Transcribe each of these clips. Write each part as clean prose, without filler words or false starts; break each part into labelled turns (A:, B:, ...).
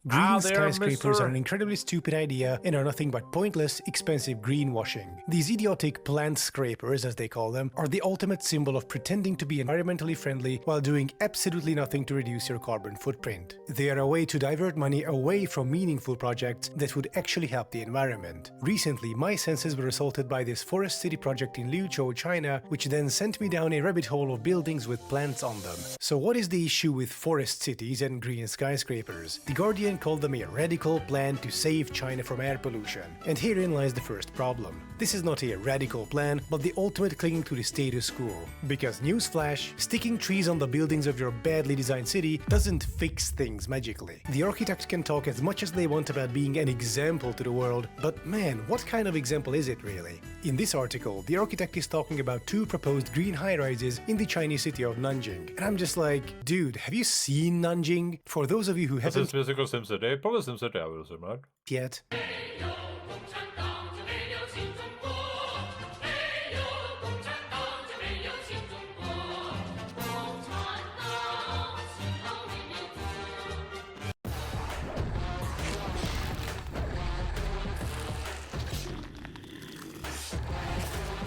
A: Green skyscrapers are an incredibly stupid idea and are nothing but pointless, expensive greenwashing. These idiotic plant scrapers, as they call them, are the ultimate symbol of pretending to be environmentally friendly while doing absolutely nothing to reduce your carbon footprint. They are a way to divert money away from meaningful projects that would actually help the environment. Recently, my senses were assaulted by this forest city project in Liuzhou, China, which then sent me down a rabbit hole of buildings with plants on them. So what is the issue with forest cities and green skyscrapers? The Guardian called them a radical plan to save China from air pollution. And herein lies the first problem. This is not a radical plan, but the ultimate clinging to the status quo. Because newsflash, sticking trees on the buildings of your badly designed city doesn't fix things magically. The architects can talk as much as they want about being an example to the world, but man, what kind of example is it really? In this article, the architect is talking about 2 proposed green high-rises in the Chinese city of Nanjing. And I'm just like, dude, have you seen Nanjing? For those of you who haven't...
B: This is musical SimCity. Probably SimCity, I would assume, right?
A: Yet.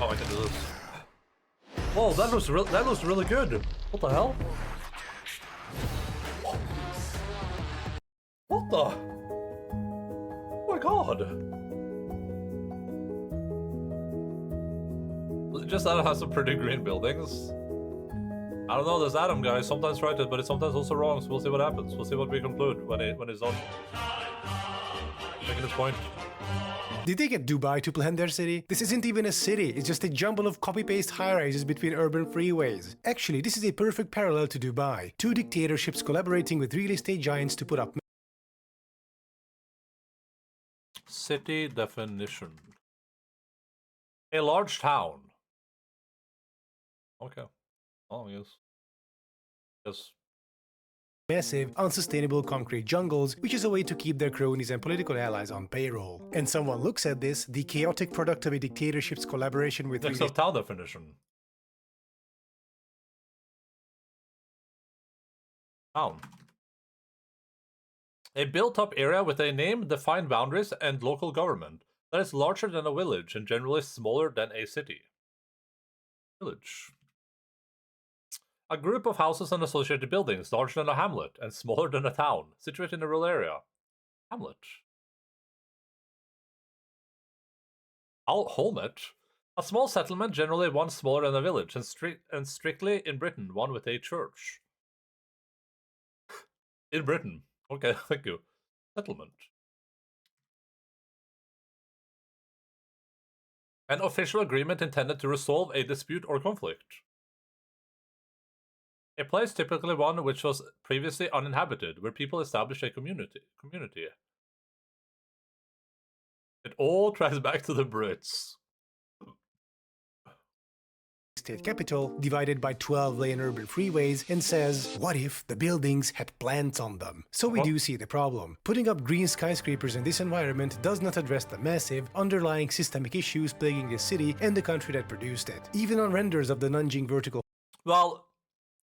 B: Oh, I can do this. Whoa, that looks really good. What the hell? What the? Oh my god! Just Adam has some pretty green buildings. I don't know. There's Adam, guys. Sometimes right, but it's sometimes also wrong. So we'll see what happens. We'll see what we conclude when he's on making his point.
A: Did they get Dubai to plan their city? This isn't even a city, it's just a jumble of copy-paste high-rises between urban freeways. Actually, this is a perfect parallel to Dubai. 2 dictatorships collaborating with real estate giants to put up...
B: City definition. A large town. Okay. Oh, yes. Yes.
A: Massive, unsustainable concrete jungles, which is a way to keep their cronies and political allies on payroll. And someone looks at this, the chaotic product of a dictatorship's collaboration with...
B: Next up, town definition. Town. A built-up area with a name, defined boundaries, and local government that is larger than a village and generally smaller than a city. Village. A group of houses and associated buildings larger than a hamlet and smaller than a town, situated in a rural area. Hamlet. Holmet. A small settlement, generally one smaller than a village, and strictly in Britain, one with a church. In Britain. Okay, thank you. Settlement. An official agreement intended to resolve a dispute or conflict. A place, typically one which was previously uninhabited, where people established a community. It all tracks back to the Brits.
A: State capital, divided by 12-lane urban freeways, and says, what if the buildings had plants on them? So we do see the problem. Putting up green skyscrapers in this environment does not address the massive, underlying systemic issues plaguing the city and the country that produced it. Even on renders of the Nanjing vertical...
B: Well,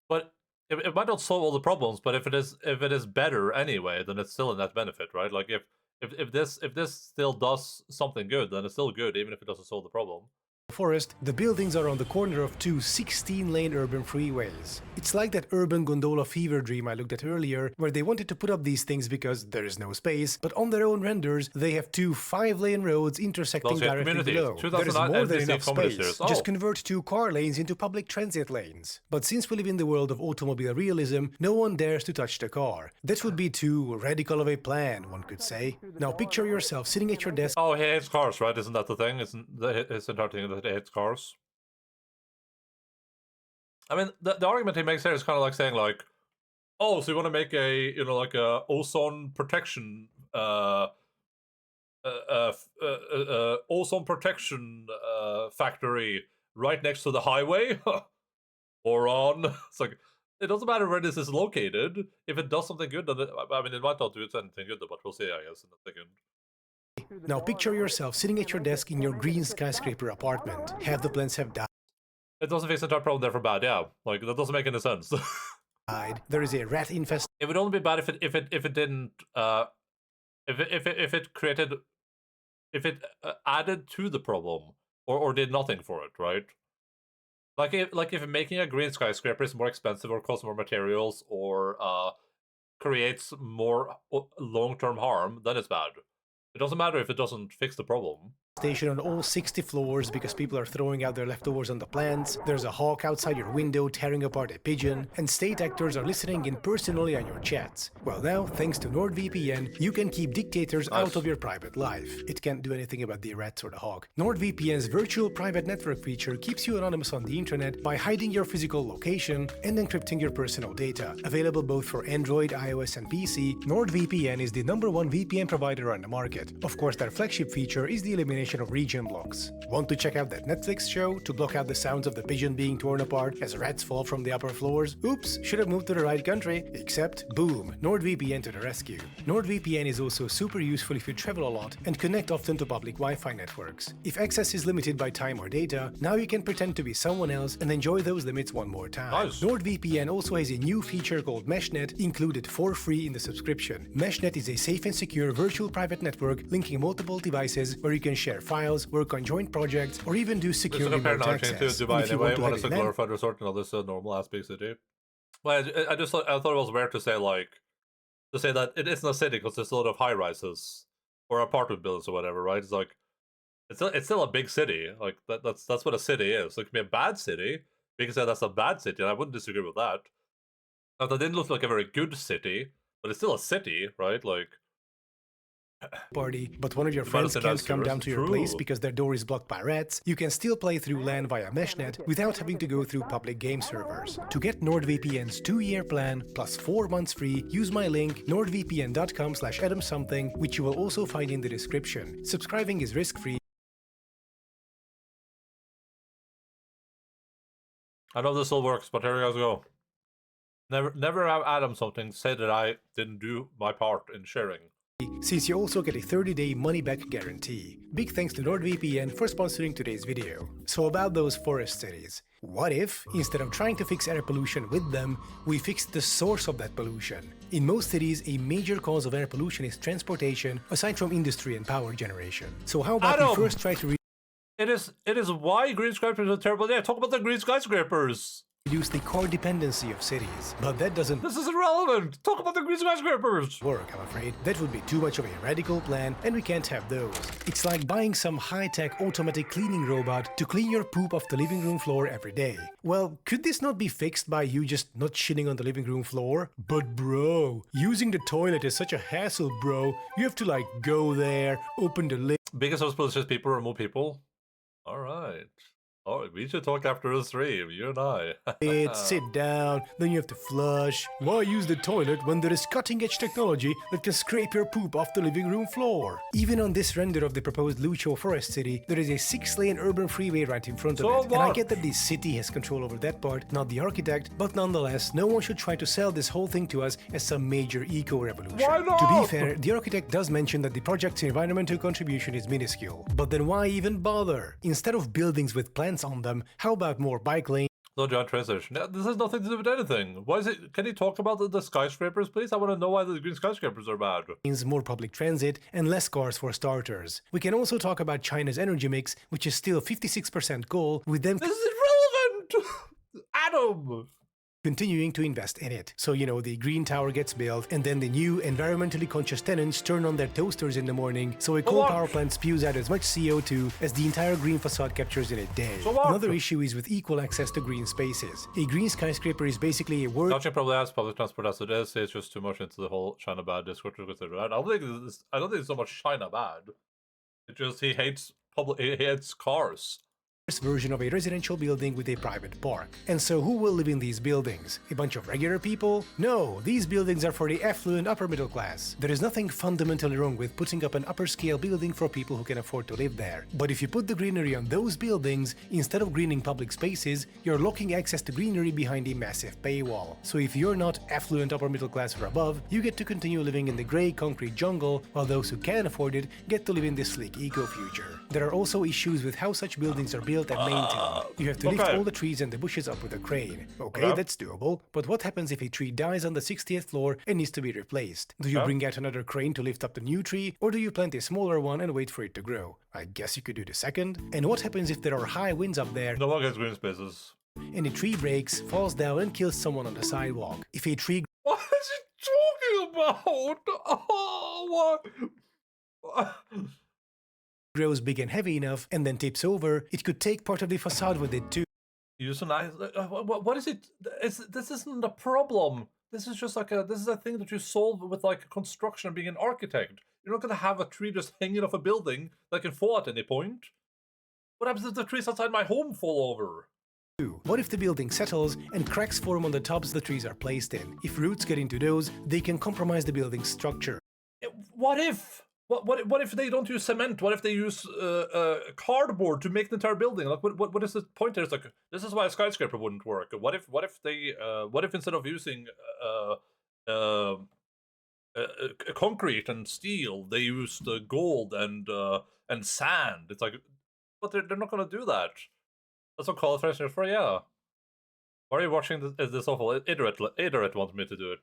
B: but it might not solve all the problems, but if it is better anyway, then it's still a net benefit, right? Like if this still does something good, then it's still good, even if it doesn't solve the problem.
A: Forest, the buildings are on the corner of 2 16-lane urban freeways. It's like that urban gondola fever dream I looked at earlier, where they wanted to put up these things because there is no space, but on their own renders, they have 2 5-lane roads intersecting directly below. There is more than enough space. Just convert 2 car lanes into public transit lanes. But since we live in the world of automobile realism, no one dares to touch the car. That would be too radical of a plan, one could say. Now picture yourself sitting at your desk...
B: Oh, he hates cars, right? Isn't that the thing? Isn't his entire thing that he hates cars? I mean, the argument he makes here is kind of like saying, like, oh, so you want to make a, you know, like a ozone protection, ozone protection factory right next to the highway? Moron. It's like, it doesn't matter where this is located. If it does something good, then I mean, it might not do anything good, but we'll see, I guess, in a second.
A: Now picture yourself sitting at your desk in your green skyscraper apartment. Half the plants have
B: It doesn't fix the entire problem, therefore bad, yeah. Like, that doesn't make any sense.
A: died. There is a rat infestation.
B: It would only be bad if it didn't if it created, if it added to the problem, or did nothing for it, right? Like if making a green skyscraper is more expensive or costs more materials or creates more long-term harm, then it's bad. It doesn't matter if it doesn't fix the problem.
A: Station on all 60 floors because people are throwing out their leftovers on the plants, there's a hawk outside your window tearing apart a pigeon, and state actors are listening in personally on your chats. Well now, thanks to NordVPN, you can keep dictators out of your private life. It can't do anything about the rats or the hawk. NordVPN's virtual private network feature keeps you anonymous on the internet by hiding your physical location and encrypting your personal data. Available both for Android, iOS, and PC, NordVPN is the #1 VPN provider on the market. Of course, their flagship feature is the elimination of region blocks. Want to check out that Netflix show to block out the sounds of the pigeon being torn apart as rats fall from the upper floors? Oops, should have moved to the right country. Except, boom, NordVPN to the rescue. NordVPN is also super useful if you travel a lot and connect often to public Wi-Fi networks. If access is limited by time or data, now you can pretend to be someone else and enjoy those limits one more time.
B: Nice.
A: NordVPN also has a new feature called MeshNet included for free in the subscription. MeshNet is a safe and secure virtual private network linking multiple devices where you can share files, work on joint projects, or even do secure remote access.
B: To Dubai anyway. One is a glorified resort, and another is a normal ass big city. Well, I thought it was weird to say that it isn't a city because there's a lot of high rises or apartment buildings or whatever, right? It's like it's still a big city. Like that's what a city is. It can be a bad city. We can say that's a bad city, and I wouldn't disagree with that. Now, that didn't look like a very good city, but it's still a city, right? Like.
A: Party, but one of your friends can't come down to your place because their door is blocked by rats, you can still play through LAN via MeshNet without having to go through public game servers. To get NordVPN's 2-year plan plus 4 months free, use my link nordvpn.com/adamsomething, which you will also find in the description. Subscribing is risk-free.
B: I know this all works, but here you guys go. Never have Adam something say that I didn't do my part in sharing.
A: Since you also get a 30-day money-back guarantee. Big thanks to NordVPN for sponsoring today's video. So about those forest cities. What if, instead of trying to fix air pollution with them, we fixed the source of that pollution? In most cities, a major cause of air pollution is transportation, aside from industry and power generation. So how about we first try to
B: It is why green skyscrapers are terrible. Yeah, talk about the green skyscrapers.
A: Reduce the core dependency of cities, but that doesn't—
B: This is irrelevant! Talk about the green skyscrapers!
A: Work, I'm afraid. That would be too much of a radical plan, and we can't have those. It's like buying some high-tech automatic cleaning robot to clean your poop off the living room floor every day. Well, could this not be fixed by you just not shitting on the living room floor? But bro, using the toilet is such a hassle, bro. You have to like go there, open the lid.
B: Biggest suspicious people remove people? Alright. Oh, we should talk after the stream, you and I.
A: Sit down, then you have to flush. Why use the toilet when there is cutting-edge technology that can scrape your poop off the living room floor? Even on this render of the proposed Lucio Forest City, there is a 6-lane urban freeway right in front of it. And I get that the city has control over that part, not the architect, but nonetheless, no one should try to sell this whole thing to us as some major eco-revolution.
B: Why not?
A: To be fair, the architect does mention that the project's environmental contribution is minuscule. But then why even bother? Instead of buildings with plants on them, how about more bike lanes?
B: No giant train station. This has nothing to do with anything. Why is it? Can you talk about the skyscrapers, please? I want to know why the green skyscrapers are bad.
A: Means more public transit and less cars for starters. We can also talk about China's energy mix, which is still 56% coal, with them—
B: This is irrelevant! Adam!
A: Continuing to invest in it. So, the green tower gets built, and then the new environmentally conscious tenants turn on their toasters in the morning, so a coal power plant spews out as much CO2 as the entire green facade captures in a day. Another issue is with equal access to green spaces. A green skyscraper is basically a word—
B: Dodging probably has public transport as it is. It's just too much into the whole China bad discourse to consider that. I don't think it's so much China bad. It's just he hates cars.
A: Version of a residential building with a private park. And so who will live in these buildings? A bunch of regular people? No, these buildings are for the affluent upper middle class. There is nothing fundamentally wrong with putting up an upper scale building for people who can afford to live there. But if you put the greenery on those buildings, instead of greening public spaces, you're locking access to greenery behind a massive paywall. So if you're not affluent upper middle class or above, you get to continue living in the grey concrete jungle, while those who can afford it get to live in this sleek eco-future. There are also issues with how such buildings are built built and maintained. You have to lift all the trees and the bushes up with a crane. Okay, that's doable, but what happens if a tree dies on the 60th floor and needs to be replaced? Do you bring out another crane to lift up the new tree, or do you plant a smaller one and wait for it to grow? I guess you could do the second. And what happens if there are high winds up there?
B: No one gets green spaces.
A: And a tree breaks, falls down and kills someone on the sidewalk. If a tree...
B: What is he talking about? Oh, what?
A: grows big and heavy enough and then tips over, it could take part of the facade with it too.
B: Use an ice. What is it? This isn't a problem. This is just like this is a thing that you solve with like construction, being an architect. You're not gonna have a tree just hanging off a building that can fall at any point. What happens if the trees outside my home fall over?
A: What if the building settles and cracks form on the tops the trees are placed in? If roots get into those, they can compromise the building's structure.
B: What if? What if they don't use cement? What if they use cardboard to make the entire building? Like, what is the point there? It's like, this is why a skyscraper wouldn't work. What if instead of using concrete and steel, they used gold and sand? It's like, but they're not gonna do that. That's what qualifiers are for, yeah. Why are you watching this awful? Idiot wants me to do it.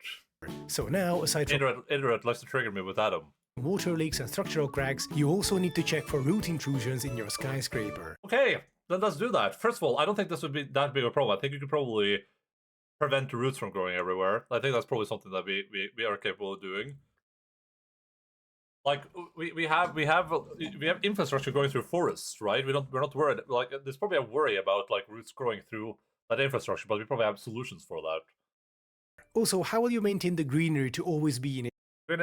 A: So now, aside from...
B: Idiot likes to trigger me with Adam.
A: Water leaks and structural cracks, you also need to check for root intrusions in your skyscraper.
B: Okay, then let's do that. First of all, I don't think this would be that big a problem. I think you could probably prevent the roots from growing everywhere. I think that's probably something that we are capable of doing. Like we have infrastructure going through forests, right? We're not worried. Like there's probably a worry about like roots growing through that infrastructure, but we probably have solutions for that.
A: Also, how will you maintain the greenery to always be in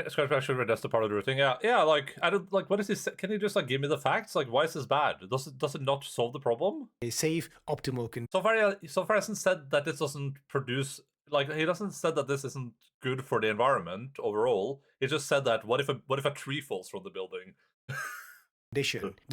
B: Skyscraper, that's the part of the routing. Yeah. Like I don't like. What is this? Can you just like give me the facts? Like, why is this bad? Does it not solve the problem?
A: a safe, optimal condition?
B: So far, hasn't said that this doesn't produce. Like he doesn't said that this isn't good for the environment overall. He just said that what if a tree falls from the building?
A: Do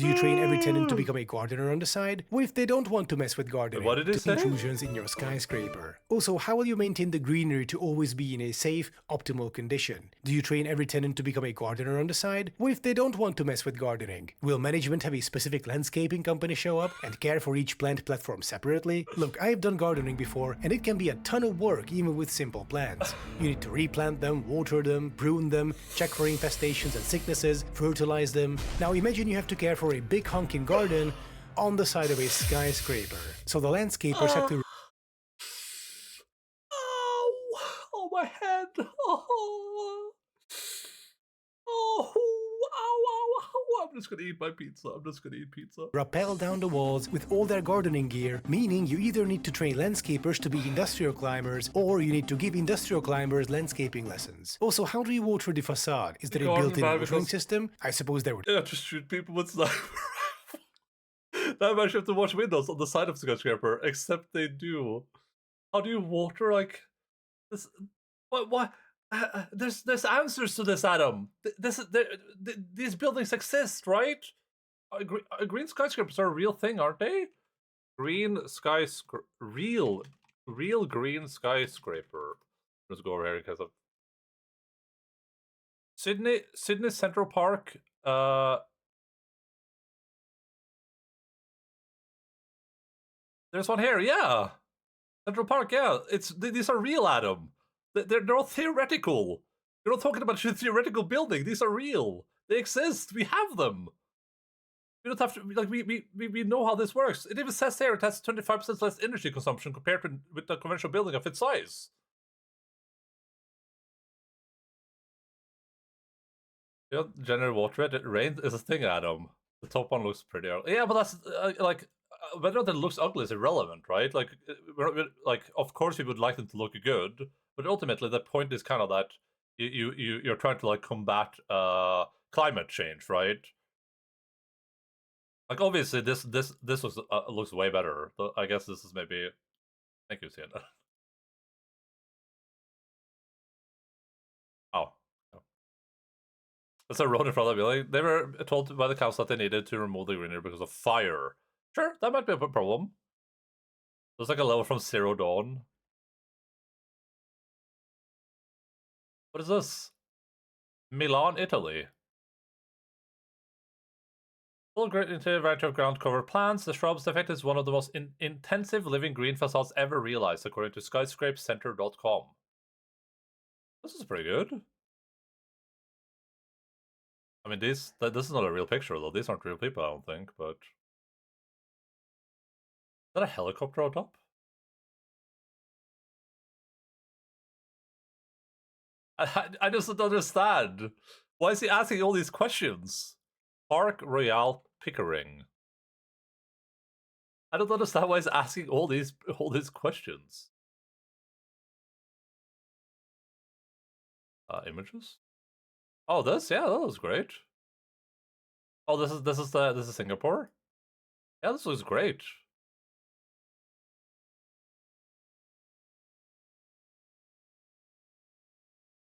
A: you train every tenant to become a gardener on the side? What if they don't want to mess with gardening?
B: What did he say?
A: Intrusions in your skyscraper. Also, how will you maintain the greenery to always be in a safe, optimal condition? Do you train every tenant to become a gardener on the side? What if they don't want to mess with gardening? Will management have a specific landscaping company show up and care for each plant platform separately? Look, I've done gardening before, and it can be a ton of work even with simple plants. You need to replant them, water them, prune them, check for infestations and sicknesses, fertilize them. Now imagine you have to care for a big honking garden on the side of a skyscraper. So the landscapers have to...
B: Oh, my head. Oh, ow. I'm just gonna eat my pizza.
A: rappel down the walls with all their gardening gear, meaning you either need to train landscapers to be industrial climbers, or you need to give industrial climbers landscaping lessons. Also, how do you water the facade? Is there a built-in watering system? I suppose there would...
B: Yeah, just shoot people with sniper rifle. Now I actually have to watch windows on the side of the skyscraper, except they do. How do you water, like... this? What? There's answers to this, Adam. These buildings exist, right? Green skyscrapers are a real thing, aren't they? Real green skyscraper. Let's go over here because of Sydney Central Park. There's one here, yeah. Central Park, yeah. These are real, Adam. They're not theoretical. You're not talking about a theoretical building. These are real. They exist. We have them. We don't have to, like, we know how this works. It even says here it has 25% less energy consumption compared with the conventional building of its size. You know, general water rain is a thing, Adam. The top one looks pretty early. Yeah, but that's whether or not it looks ugly is irrelevant, right? Like, like, of course we would like them to look good, but ultimately the point is kind of that you're trying to like combat climate change, right? Like obviously this looks way better. I guess this is maybe. Thank you, Sienna. Oh. That's a road in front of the building. They were told by the council that they needed to remove the greenery because of fire. Sure, that might be a problem. There's like a level from Zero Dawn. What is this? Milan, Italy. Full great into a variety of ground cover plants, the shrub's effect is one of the most intensive living green facades ever realized, according to skyscrapecenter.com. This is pretty good. I mean, this is not a real picture, though. These aren't real people, I don't think, but... Is that a helicopter on top? I just don't understand. Why is he asking all these questions? Park Royale Pickering. I don't understand why he's asking all these questions. Images? Oh, this? Yeah, that was great. Oh, this is Singapore? Yeah, this looks great.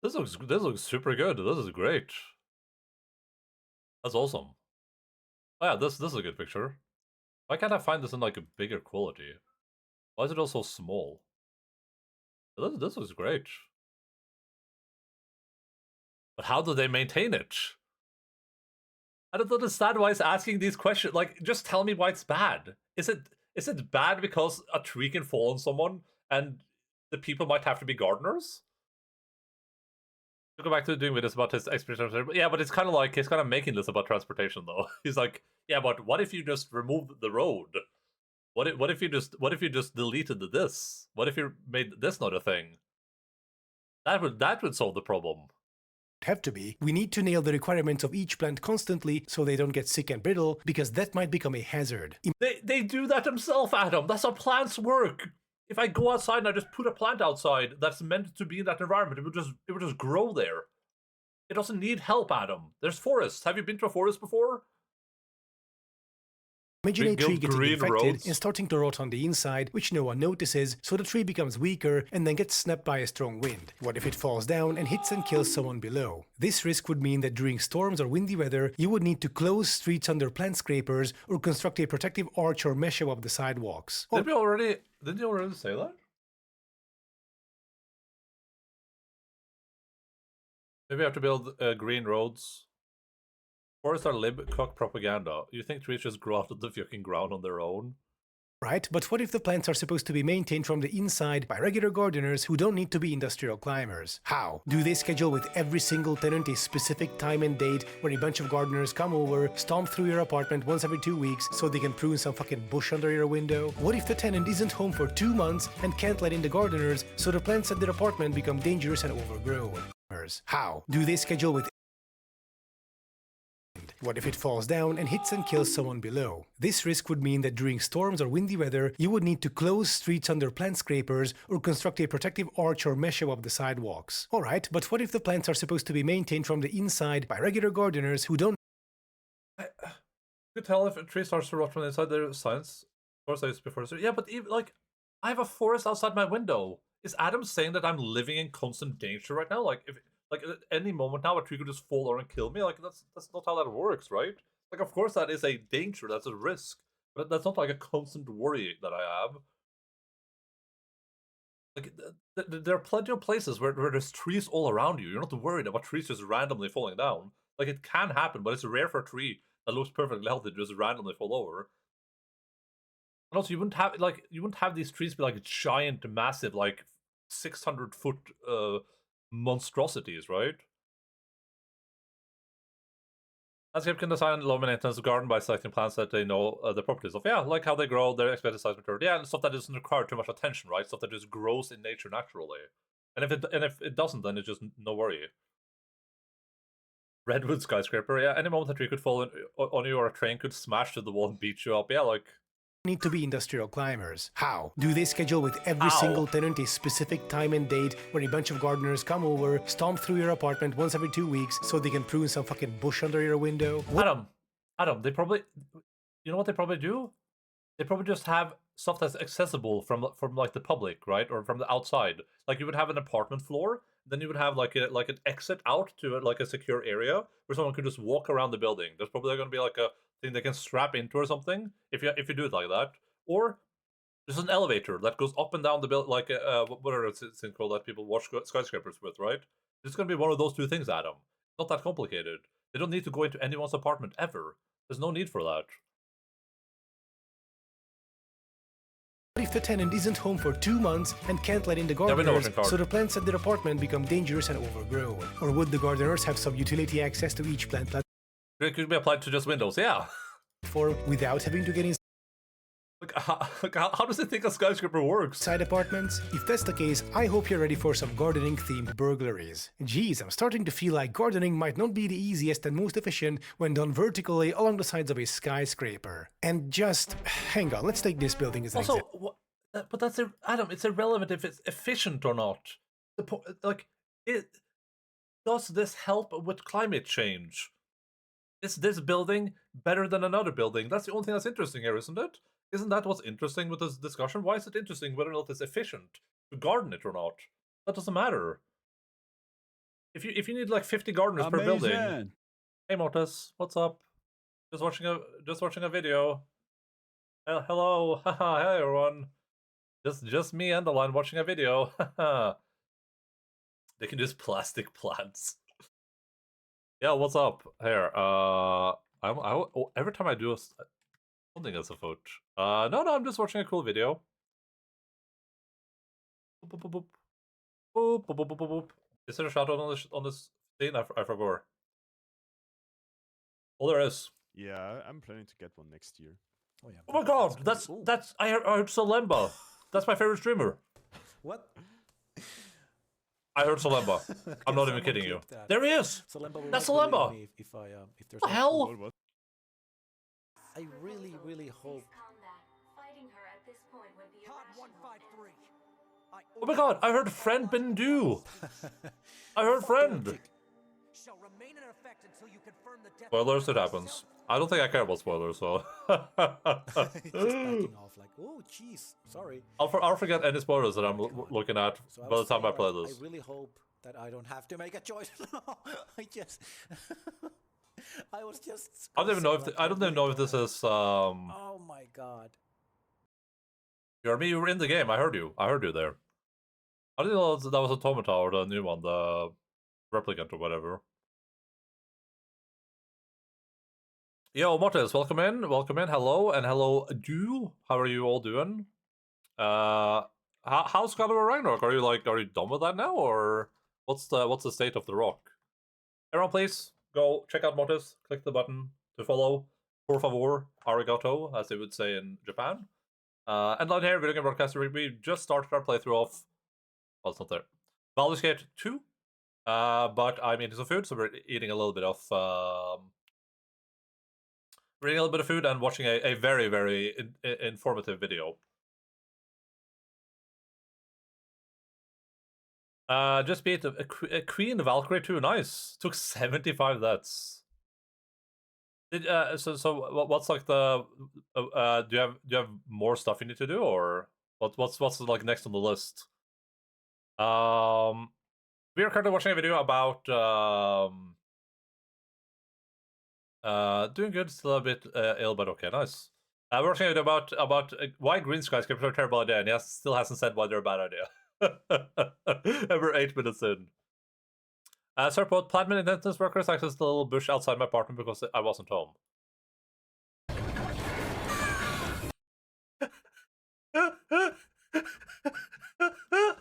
B: This looks super good. This is great. That's awesome. Oh yeah, this is a good picture. Why can't I find this in like a bigger quality? Why is it all so small? This looks great. But how do they maintain it? I don't understand why he's asking these questions. Like, just tell me why it's bad. Is it bad because a tree can fall on someone and the people might have to be gardeners? To go back to doing videos about his experience, yeah, but it's kind of like he's kind of making this about transportation, though. He's like, yeah, but what if you just remove the road? What if you just deleted this? What if you made this not a thing? That would solve the problem.
A: Have to be. We need to nail the requirements of each plant constantly so they don't get sick and brittle, because that might become a hazard.
B: They do that themselves, Adam. That's how plants work. If I go outside and I just put a plant outside that's meant to be in that environment, it would just grow there. It doesn't need help, Adam. There's forests. Have you been to a forest before?
A: Imagine a tree getting infected and starting to rot on the inside, which no one notices, so the tree becomes weaker and then gets snapped by a strong wind. What if it falls down and hits and kills someone below? This risk would mean that during storms or windy weather, you would need to close streets under plant scrapers or construct a protective arch or mesh above the sidewalks.
B: Didn't you already say that? Maybe I have to build green roads. Forests are lib-cock propaganda. You think trees just grow out of the fucking ground on their own?
A: Right, but what if the plants are supposed to be maintained from the inside by regular gardeners who don't need to be industrial climbers? How? Do they schedule with every single tenant a specific time and date where a bunch of gardeners come over, stomp through your apartment once every 2 weeks so they can prune some fucking bush under your window? What if the tenant isn't home for 2 months and can't let in the gardeners, so the plants at their apartment become dangerous and overgrown? How? Do they schedule with What if it falls down and hits and kills someone below? This risk would mean that during storms or windy weather, you would need to close streets under plant scrapers or construct a protective arch or mesh above the sidewalks. Alright, but what if the plants are supposed to be maintained from the inside by regular gardeners who don't...
B: You could tell if a tree starts to rot from the inside. There's science. Of course, before. Yeah, but even, like, I have a forest outside my window. Is Adam saying that I'm living in constant danger right now? Like, if... Like, at any moment now, a tree could just fall over and kill me. Like, that's not how that works, right? Like, of course that is a danger, that's a risk. But that's not like a constant worry that I have. Like, there are plenty of places where there's trees all around you. You're not worried about trees just randomly falling down. Like, it can happen, but it's rare for a tree that looks perfectly healthy to just randomly fall over. And also, you wouldn't have these trees be like giant, massive, like 600-foot monstrosities, right? Landscape can design low maintenance garden by selecting plants that they know the properties of. Yeah, like how they grow, their expected size maturity. Yeah, and stuff that doesn't require too much attention, right? Stuff that just grows in nature naturally. And if it doesn't, then it's just no worry. Redwood skyscraper. Yeah, any moment a tree could fall on you or a train could smash to the wall and beat you up. Yeah, like.
A: Need to be industrial climbers. How? Do they schedule with every single tenant a specific time and date where a bunch of gardeners come over, stomp through your apartment once every 2 weeks so they can prune some fucking bush under your window?
B: Adam, they probably... You know what they probably do? They probably just have stuff that's accessible from like the public, right? Or from the outside. Like, you would have an apartment floor, then you would have like an exit out to like a secure area where someone could just walk around the building. There's probably going to be like a thing they can strap into or something if you do it like that. Or there's an elevator that goes up and down the building, like what are those things called that people watch skyscrapers with, right? It's going to be one of those two things, Adam. Not that complicated. They don't need to go into anyone's apartment ever. There's no need for that.
A: If the tenant isn't home for 2 months and can't let in the
B: we know
A: gardeners,
B: what
A: so the plants at their apartment become dangerous and overgrown? Or would the gardeners have some utility access to each plant
B: It could be applied to just windows, yeah.
A: platform without having to get
B: How does it think a skyscraper works?
A: inside apartments? If that's the case, I hope you're ready for some gardening-themed burglaries. Geez, I'm starting to feel like gardening might not be the easiest and most efficient when done vertically along the sides of a skyscraper. And just... hang on, let's take this building as an example.
B: Also, but that's Adam. It's irrelevant if it's efficient or not. Does this help with climate change? Is this building better than another building? That's the only thing that's interesting here, isn't it? Isn't that what's interesting with this discussion? Why is it interesting whether or not it's efficient to garden it or not? That doesn't matter. If you need like 50 gardeners per building. Hey Mortis, what's up? Just watching a video. Hello, haha, hey everyone. Just me and Endaline watching a video. They can use plastic plants. Yeah, what's up? Here, every time I do something as a vote. No, I'm just watching a cool video. Boop, boop, boop, boop. Boop, boop, boop, boop, boop. Is there a shadow on this scene? I forgot. Oh, there is.
C: Yeah, I'm planning to get one next year.
D: Oh, yeah.
B: Oh my god, that's I heard Solemba. That's my favorite streamer.
D: What?
B: I heard Solemba. I'm not even kidding you. There he is. That's Solemba.
D: If there's
B: What the hell?
C: What?
D: I really hope.
B: Oh my god, I heard friend Bindu. I heard friend. Spoilers, it happens. I don't think I care about spoilers, so.
D: Just backing off, like, oh, jeez, sorry.
B: I'll forget any spoilers that I'm looking at
D: So
B: by the time I play this.
D: I really hope that I don't have to make a choice. I just, I was just.
B: I don't even know if I don't even know if this is.
D: Oh my god.
B: You heard me. You were in the game. I heard you. I heard you there. I didn't know that was Automata or the new one, the replicant or whatever. Yo, Mortis, welcome in, hello, and hello, Du. How are you all doing? How's God of Ragnarok? Are you done with that now, or what's the state of the rock? Everyone, please go check out Mortis. Click the button to follow. Por favor, arigato, as they would say in Japan. And down here, video game broadcaster, we just started our playthrough of. Well, it's not there. Baldur's Gate 2. But I'm eating some food, so we're eating a little bit of. Reading a little bit of food and watching a very, very informative video. Just beat a Queen Valkyrie 2. Nice. Took 75 deaths. So what's like the do you have more stuff you need to do, or what's like next on the list? We are currently watching a video about doing good, still a bit ill, but okay, nice. We're watching a video about why green skyscrapers are a terrible idea, and he still hasn't said why they're a bad idea. And we're 8 minutes in. Support plant maintenance workers access the little bush outside my apartment because I wasn't home.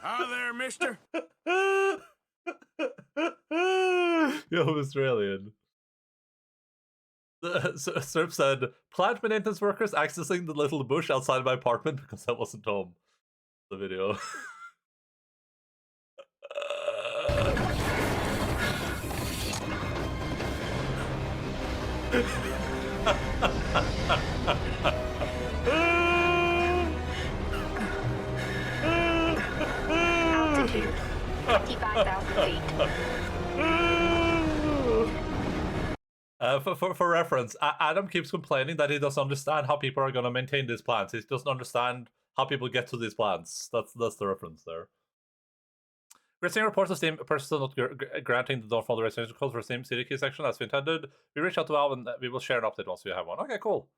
C: Hi there, mister.
B: Yo, Australian. Serp said, plant maintenance workers accessing the little bush outside my apartment because I wasn't home. The video.
E: Altitude 55,000 feet.
B: For reference, Adam keeps complaining that he doesn't understand how people are going to maintain these plants. He doesn't understand how people get to these plants. That's the reference there. We're seeing reports of Steam person not granting the don't follow the registration code for Steam City Key section as we intended. We reach out to Valve and we will share an update once we have one. Okay, cool.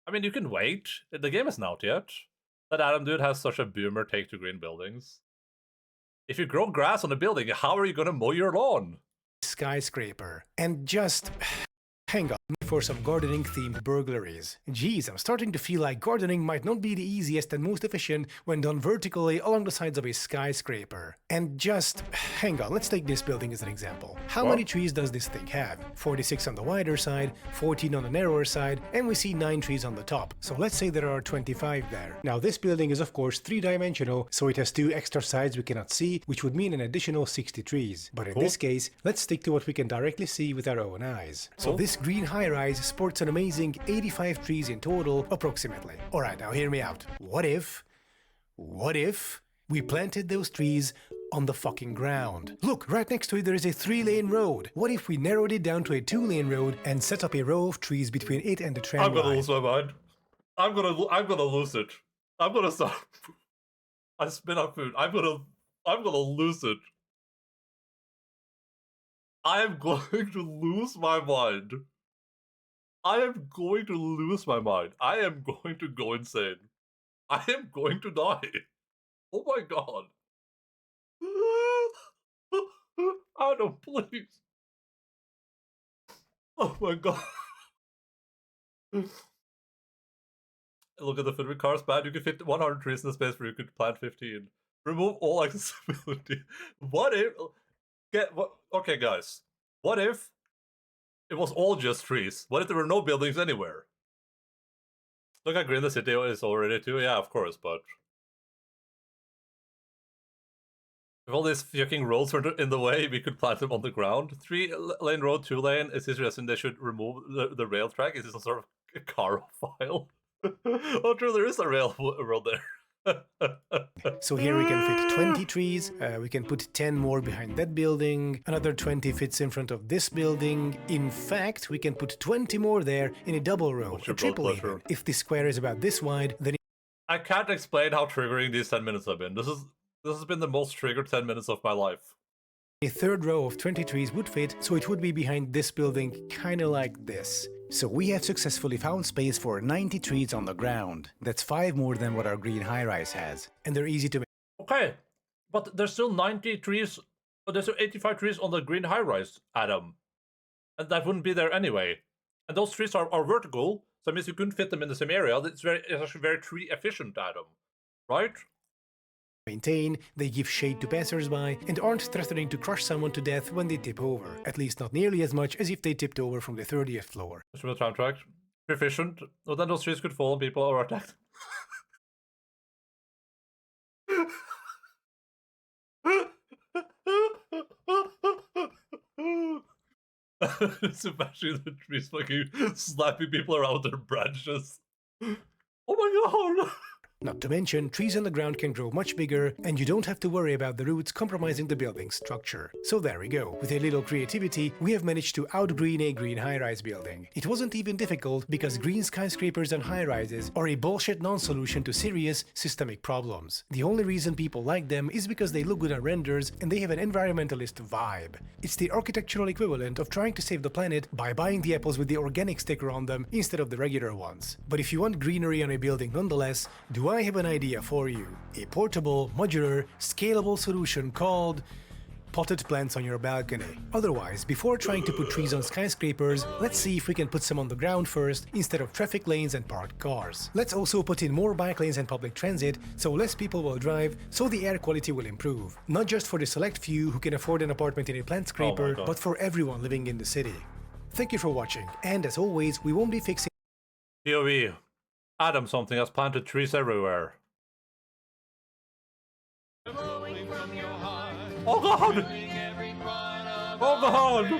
B: I mean, you can wait. The game isn't out yet. That Adam dude has such a boomer take to green buildings. If you grow grass on a building, how are you going to mow your lawn?
A: Skyscraper. And just... hang on. for some gardening-themed burglaries. Geez, I'm starting to feel like gardening might not be the easiest and most efficient when done vertically along the sides of a skyscraper. And just hang on, let's take this building as an example. How many trees does this thing have? 46 on the wider side, 14 on the narrower side, and we see 9 trees on the top. So let's say there are 25 there. Now this building is of course 3-dimensional, so it has 2 extra sides we cannot see, which would mean an additional 60 trees. But in this case, let's stick to what we can directly see with our own eyes. So this green high-rise sports an amazing 85 trees in total, approximately. Alright, now hear me out. What if we planted those trees on the fucking ground? Look, right next to it there is a 3-lane road. What if we narrowed it down to a 2-lane road and set up a row of trees between it and the tram line?
B: I'm gonna lose my mind. I'm gonna lose it. I'm gonna stop. I spit out food. I'm gonna lose it. I am going to lose my mind. I am going to lose my mind. I am going to go insane. I am going to die. Oh my god. Adam, please. Oh my god. Look at the football cars, bad. You can fit 100 trees in the space where you could plant 15. Remove all accessibility. What if... Okay, guys. What if it was all just trees? What if there were no buildings anywhere? Look how green the city is already too. Yeah, of course, but... If all these fucking roads were in the way, we could plant them on the ground. 3-lane road, 2-lane. Is this suggesting they should remove the rail track? Is this some sort of car file? Oh, true, there is a rail road there.
A: So here we can fit 20 trees, we can put 10 more behind that building, another 20 fits in front of this building. In fact, we can put 20 more there in a double row, a triple even. If this square is about this wide, then
B: I can't explain how triggering these 10 minutes have been. This has been the most triggered 10 minutes of my life.
A: a third row of 20 trees would fit, so it would be behind this building, kinda like this. So we have successfully found space for 90 trees on the ground. That's 5 more than what our green high-rise has. And they're easy to make.
B: Okay, but there's still 90 trees, but there's still 85 trees on the green high-rise, Adam. And that wouldn't be there anyway. And those trees are vertical, so that means you couldn't fit them in the same area. It's actually very tree efficient, Adam. Right?
A: Maintain, they give shade to passersby, and aren't threatening to crush someone to death when they tip over. At least not nearly as much as if they tipped over from the 30th floor.
B: From the tram track. Efficient. Well, then those trees could fall and people are attacked. It's imagine the trees fucking slapping people around their branches. Oh my god!
A: Not to mention, trees on the ground can grow much bigger, and you don't have to worry about the roots compromising the building's structure. So there we go. With a little creativity, we have managed to outgreen a green high-rise building. It wasn't even difficult, because green skyscrapers and high-rises are a bullshit non-solution to serious, systemic problems. The only reason people like them is because they look good on renders, and they have an environmentalist vibe. It's the architectural equivalent of trying to save the planet by buying the apples with the organic sticker on them instead of the regular ones. But if you want greenery on a building nonetheless, I have an idea for you. A portable, modular, scalable solution called potted plants on your balcony. Otherwise, before trying to put trees on skyscrapers, let's see if we can put some on the ground first instead of traffic lanes and parked cars. Let's also put in more bike lanes and public transit so less people will drive, so the air quality will improve. Not just for the select few who can afford an apartment in a plant scraper, but for everyone living in the city. Thank you for watching, and as always, we won't be fixing
B: POV. Adam something has planted trees everywhere. Oh god! Oh god!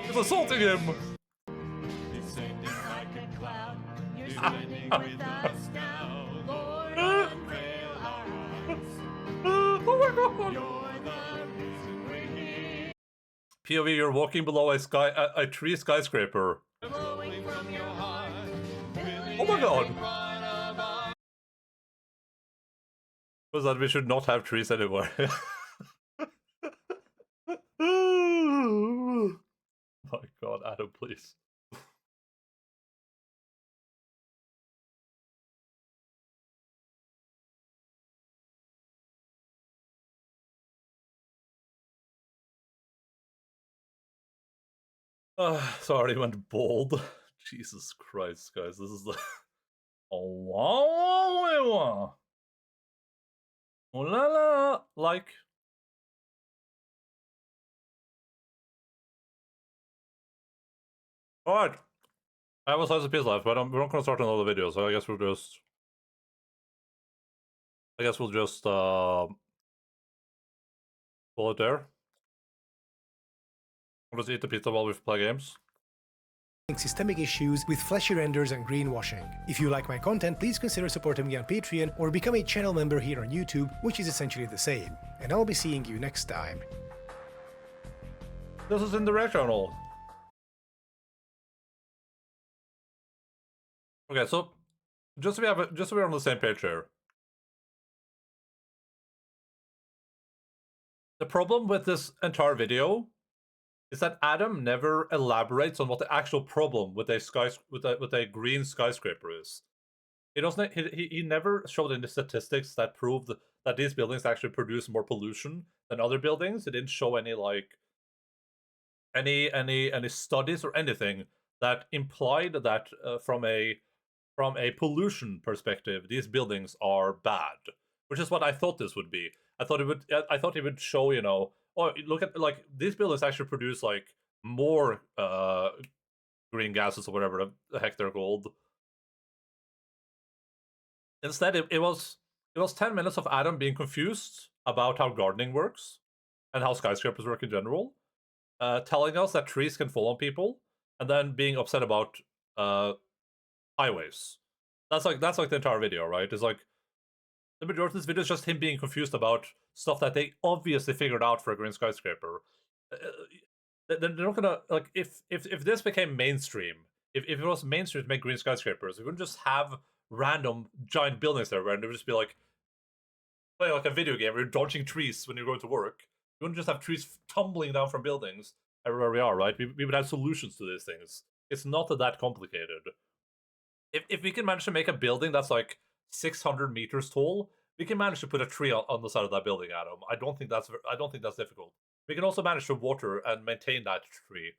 B: It's assaulting him! Oh my god! POV, you're walking below a tree skyscraper. Oh my god! Was that we should not have trees anymore? My god, Adam, please. Sorry, went bald. Jesus Christ, guys, this is the. Oh la la, like. All right, I have a slice of pizza left, but we're not gonna start another video, so I guess we'll just. Pull it there. We'll just eat the pizza while we play games.
A: Systemic issues with fleshy renders and greenwashing. If you like my content, please consider supporting me on Patreon or become a channel member here on YouTube, which is essentially the same. And I'll be seeing you next time.
B: This is in the red channel. Okay, so just so we're on the same page here. The problem with this entire video is that Adam never elaborates on what the actual problem with a green skyscraper is. He doesn't. He never showed any statistics that proved that these buildings actually produce more pollution than other buildings. He didn't show any like any studies or anything that implied that from a pollution perspective, these buildings are bad, which is what I thought this would be. I thought it would show, you know, oh, look at like these buildings actually produce like more green gases or whatever the heck they're called. Instead, it was 10 minutes of Adam being confused about how gardening works and how skyscrapers work in general, telling us that trees can fall on people, and then being upset about highways. That's like the entire video, right? It's like the majority of this video is just him being confused about stuff that they obviously figured out for a green skyscraper. They're not gonna like if this became mainstream. If it was mainstream to make green skyscrapers, we wouldn't just have random giant buildings everywhere, and it would just be like playing like a video game where you're dodging trees when you're going to work. You wouldn't just have trees tumbling down from buildings everywhere we are, right? We would have solutions to these things. It's not that complicated. If we can manage to make a building that's like 600 meters tall, we can manage to put a tree on the side of that building, Adam. I don't think that's difficult. We can also manage to water and maintain that tree.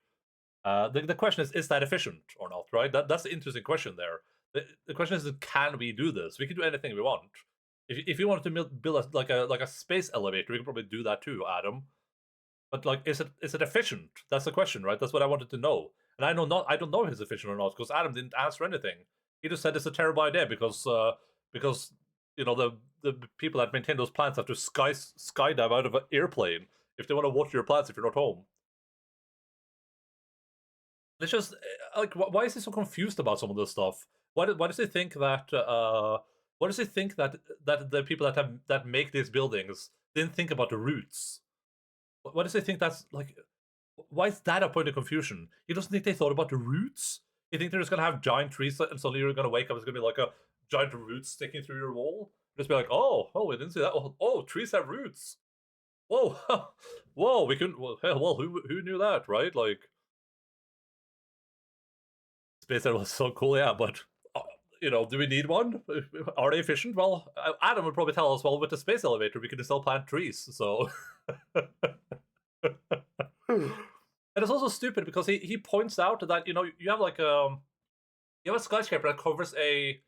B: The question is that efficient or not, right? That's the interesting question there. The question is, can we do this? We can do anything we want. If you wanted to build like a space elevator, we could probably do that too, Adam. But like, is it efficient? That's the question, right? That's what I wanted to know. And I don't know if it's efficient or not because Adam didn't answer anything. He just said it's a terrible idea because you know the people that maintain those plants have to skydive out of an airplane if they want to water your plants if you're not home. It's just like, why is he so confused about some of this stuff? Why does he think that why does he think that the people that make these buildings didn't think about the roots? Why does he think that's like? Why is that a point of confusion? He doesn't think they thought about the roots. You think they're just gonna have giant trees and suddenly you're gonna wake up, it's gonna be like a giant root sticking through your wall? Just be like, oh, we didn't see that. Oh, trees have roots. Whoa, whoa, we couldn't. Well, who knew that, right? Like, space elevator was so cool, yeah, but you know, do we need one? Are they efficient? Well, Adam would probably tell us, well, with the space elevator, we can still plant trees, so. And it's also stupid because he points out that, you know, you have like you have a skyscraper that covers a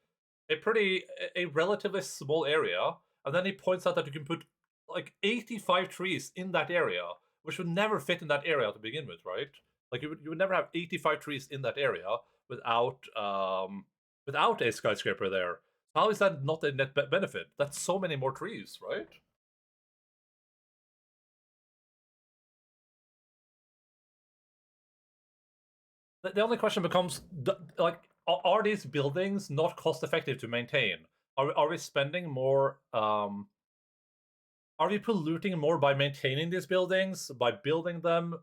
B: relatively small area, and then he points out that you can put like 85 trees in that area, which would never fit in that area to begin with, right? Like you would never have 85 trees in that area without a skyscraper there. How is that not a net benefit? That's so many more trees, right? The only question becomes, like, are these buildings not cost effective to maintain? Are we spending more? Are we polluting more by maintaining these buildings, by building them,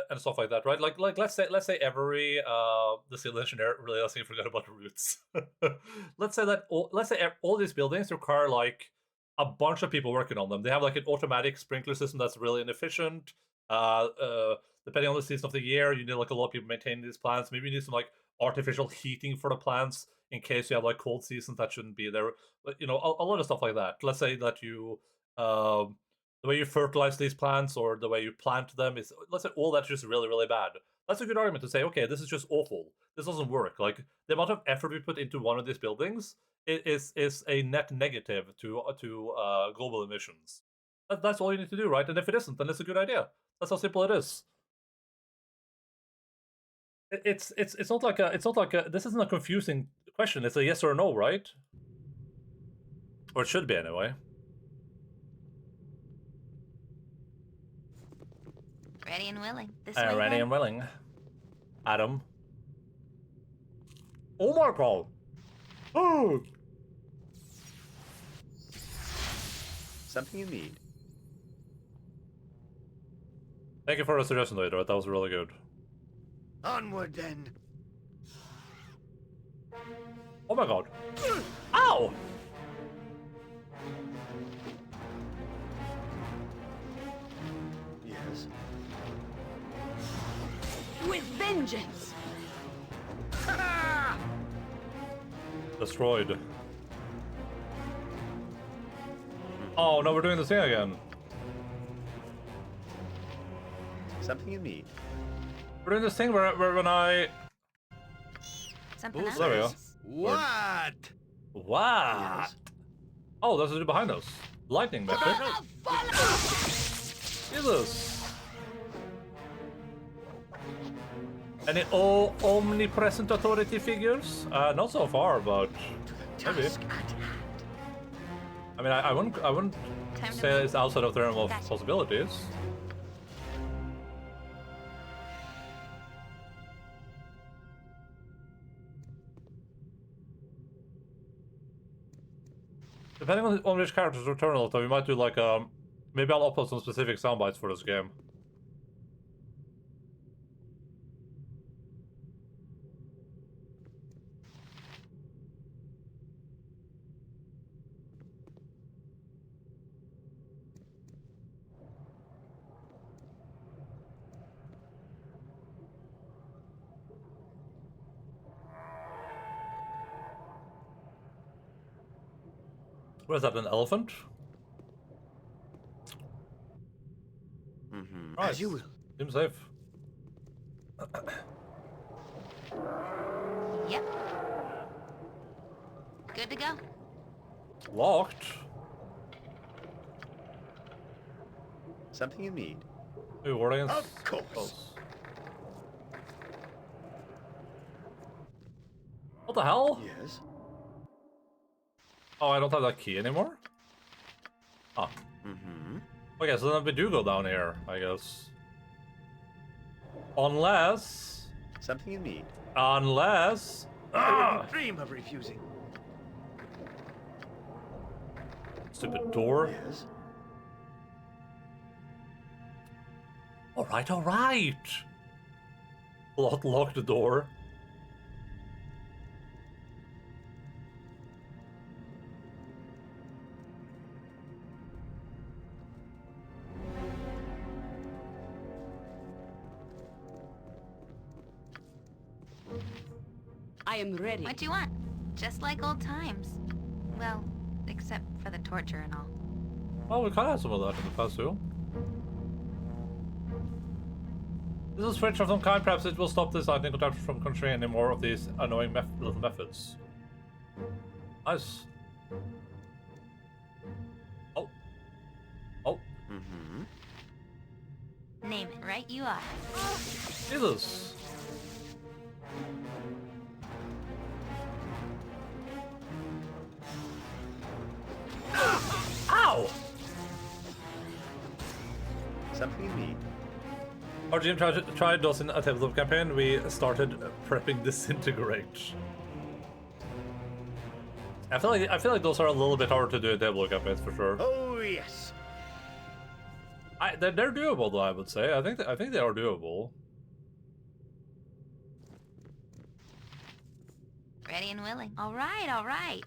B: and stuff like that, right? Like let's say every the civil engineer really doesn't forget about the roots. let's say all these buildings require like a bunch of people working on them. They have like an automatic sprinkler system that's really inefficient. Depending on the season of the year, you need like a lot of people maintaining these plants. Maybe you need some like artificial heating for the plants in case you have like cold seasons that shouldn't be there. But you know, a lot of stuff like that. Let's say that you the way you fertilize these plants or the way you plant them is, let's say all that's just really, really bad. That's a good argument to say, okay, this is just awful. This doesn't work. Like, the amount of effort we put into one of these buildings is a net negative to global emissions. That's all you need to do, right? And if it isn't, then it's a good idea. That's how simple it is. It's not like a this isn't a confusing question. It's a yes or a no, right? Or it should be anyway.
E: Ready and willing. This way.
B: Ready
E: then.
B: and willing. Adam. Oh my god. Oh.
F: Something you need.
B: Thank you for the suggestion, Leader. That was really good.
F: Onward then.
B: Oh my god. Ow!
F: Yes.
G: With vengeance!
B: Destroyed. Oh no, we're doing this thing again.
F: Something you need.
B: We're doing this thing where when I...
E: Something
F: Ooh,
E: else.
B: there we go.
F: What?
B: Wow.
F: Yes.
B: Oh, there's a dude behind us. Lightning method. Jesus. Any omnipresent authority figures? Not so far, but maybe.
F: Task at hand.
B: I mean, I wouldn't
E: Time to
B: say
E: move.
B: it's outside of the realm of
E: Gotcha.
B: possibilities. Depending on which characters return a lot, we might do like maybe I'll upload some specific sound bites for this game. What is that, an elephant?
F: Mm-hmm.
B: Right.
F: As you will.
B: Seems safe.
E: Yep. Good to go.
B: Locked?
F: Something you need.
B: Ooh, we're against...
F: Of course.
B: What the hell?
F: Yes.
B: Oh, I don't have that key anymore? Ah.
F: Mm-hmm.
B: Okay, so then we do go down here, I guess. Unless...
F: Something you need.
B: Unless...
F: I
B: Ah!
F: wouldn't dream of refusing.
B: Stupid door.
F: Yes.
B: Alright, alright! Lock the door.
G: I am ready.
E: What you want? Just like old times. Well, except for the torture and all.
B: Oh, we kind of had some of that in the past too. This is switch of some kind. Perhaps it will stop this lightning contraption from conjuring any more of these annoying little methods. Nice. Oh. Oh.
F: Mm-hmm.
E: Name it, right? You are.
B: Jesus. Ow!
F: Something you need.
B: Our GM tried those in a tabletop campaign. We started prepping Disintegrate. I feel like those are a little bit harder to do in tabletop campaigns for sure.
F: Oh yes.
B: They're doable though, I would say. I think they are doable.
E: Ready and willing. All right, all right.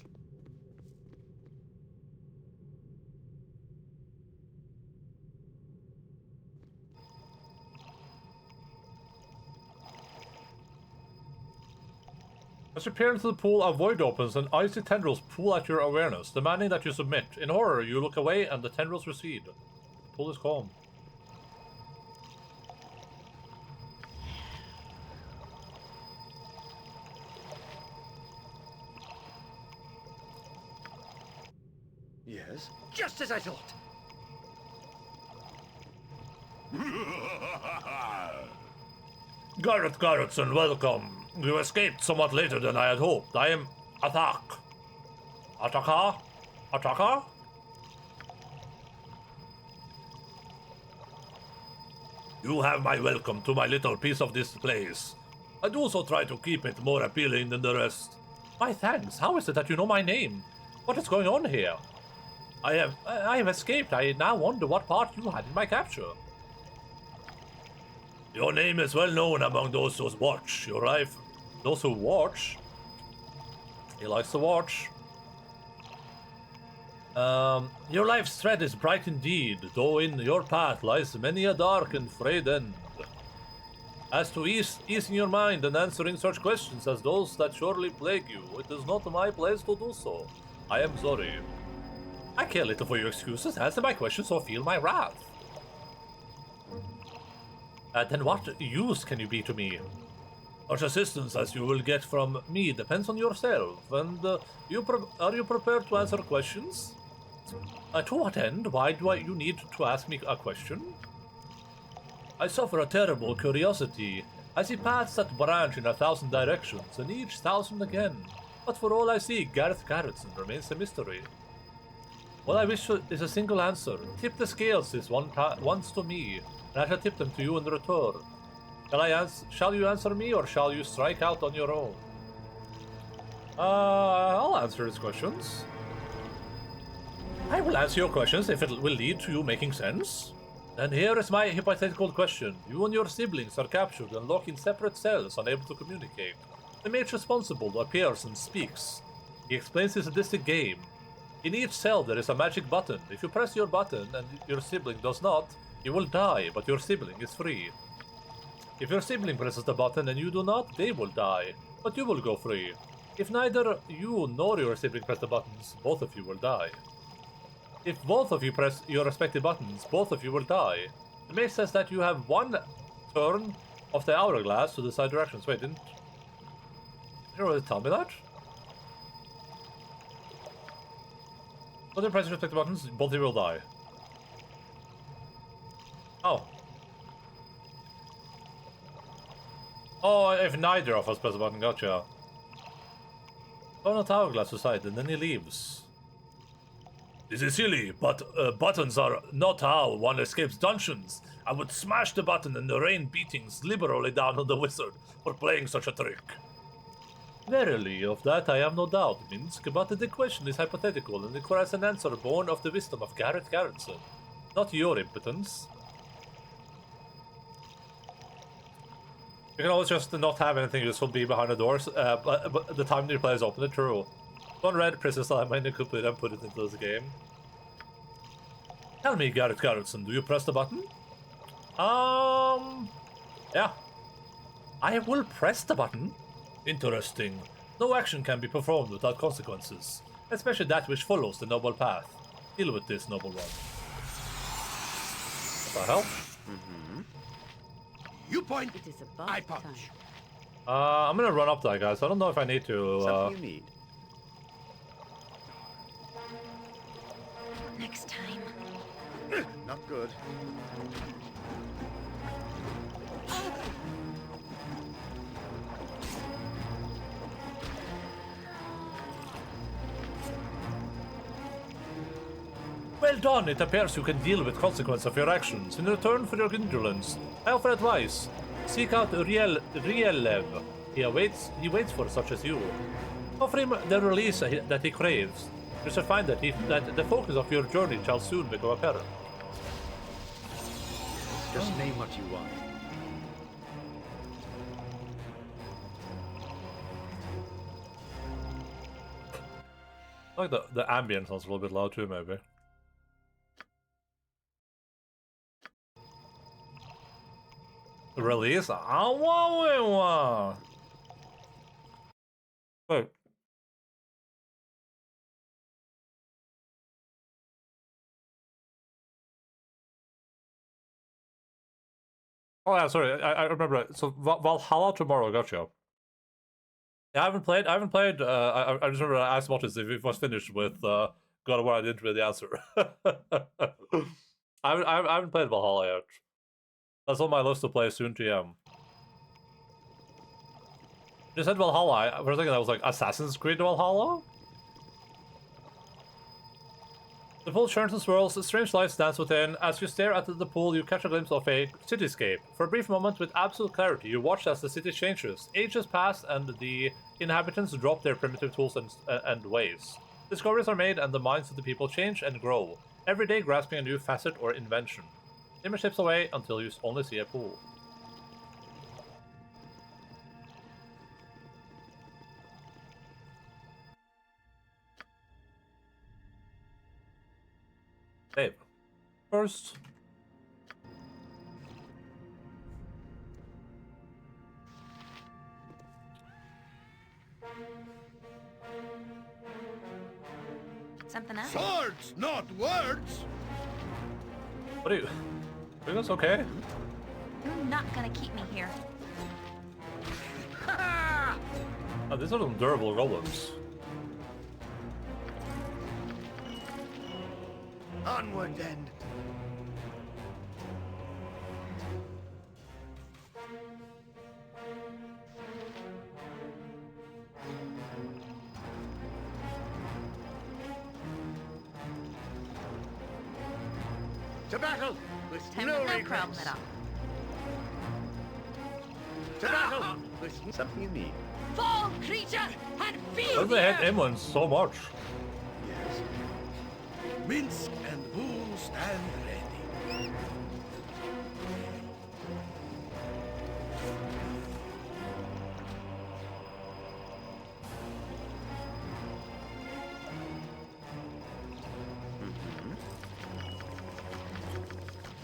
B: As you peer into the pool, a void opens and icy tendrils pull at your awareness, demanding that you submit. In horror, you look away and the tendrils recede. The pool is calm.
F: Yes, just as I thought.
B: Garrett Garrettson, welcome. You escaped somewhat later than I had hoped. I am Attack. Attacker? Attacker? You have my welcome to my little piece of this place. I'd also try to keep it more appealing than the rest. My thanks. How is it that you know my name? What is going on here? I have escaped. I now wonder what part you had in my capture. Your name is well known among those who watch. Your life... Those who watch? He likes to watch. Your life's thread is bright indeed, though in your path lies many a dark and frayed end. As to easing your mind and answering such questions as those that surely plague you, it is not my place to do so. I am sorry. I care little for your excuses. Answer my questions or feel my wrath. Then what use can you be to me? Such assistance as you will get from me depends on yourself, and are you prepared to answer questions? To what end? Why do you need to ask me a question? I suffer a terrible curiosity. I see paths that branch in 1,000 directions, and each 1,000 again. But for all I see, Gareth Garrettson remains a mystery. All I wish is a single answer. Tip the scales this once to me, and I shall tip them to you in return. Shall you answer me, or shall you strike out on your own? I'll answer his questions. I will answer your questions if it will lead to you making sense. And here is my hypothetical question. You and your siblings are captured and locked in separate cells, unable to communicate. The mage responsible appears and speaks. He explains his sadistic game. In each cell there is a magic button. If you press your button and your sibling does not, you will die, but your sibling is free. If your sibling presses the button and you do not, they will die, but you will go free. If neither you nor your sibling press the buttons, both of you will die. If both of you press your respective buttons, both of you will die. The mage says that you have one turn of the hourglass to decide directions. Wait, didn't you really tell me that? Both of you press your respective buttons, both of you will die. Oh. Oh, if neither of us press the button, gotcha. Turn the hourglass aside and then he leaves. This is silly, but buttons are not how one escapes dungeons. I would smash the button and rain beatings liberally down on the wizard for playing such a trick. Verily, of that I have no doubt, Minsk, but the question is hypothetical and requires an answer born of the wisdom of Garrett Garrettson, not your impotence. You can always just not have anything useful be behind the doors, but the time the players open it, true. One red Princess I might complete and put it into this game. Tell me, Garrett Garrettson, do you press the button? Yeah. I will press the button. Interesting. No action can be performed without consequences, especially that which follows the noble path. Deal with this, noble one. What the hell?
F: You point,
G: It is about
F: I
G: time.
F: punch.
B: I'm gonna run up that, guys. I don't know if I need to.
F: Something you need.
E: Next time.
F: Not good.
B: Well done. It appears you can deal with consequence of your actions. In return for your indolence, I offer advice. Seek out Rielev. He waits for such as you. Offer him the release that he craves. You shall find that the focus of your journey shall soon become apparent.
F: Just name what you want.
B: I like the ambience sounds a little bit loud too, maybe. Release? Wait. Oh yeah, sorry. I remember. So Valhalla tomorrow. Gotcha. Yeah, I haven't played. I just remember I asked Mortis if he was finished with God of War, I didn't really answer. I haven't played Valhalla yet. That's on my list to play soon, TM. You said Valhalla, for a second I was like, Assassin's Creed Valhalla? The pool churns and swirls, strange lights dance within. As you stare at the pool, you catch a glimpse of a cityscape. For a brief moment, with absolute clarity, you watch as the city changes. Ages pass, and the inhabitants drop their primitive tools and ways. Discoveries are made, and the minds of the people change and grow, every day grasping a new facet or invention. The image slips away until you only see a pool. Save. First.
E: Something else?
F: Swords, not words!
B: What are you? Are you guys okay?
E: You're not gonna keep me here.
B: Oh, these are some durable golems.
F: Onward then. To battle with
E: Time
F: no
E: to go
F: regrets.
E: chrome it up.
F: To battle with something you need.
G: Fall, creature, and
B: Why
G: feel
B: do
G: the
B: they hit
G: earth.
B: Inland so much?
F: Yes. Minsk and Bull stand ready.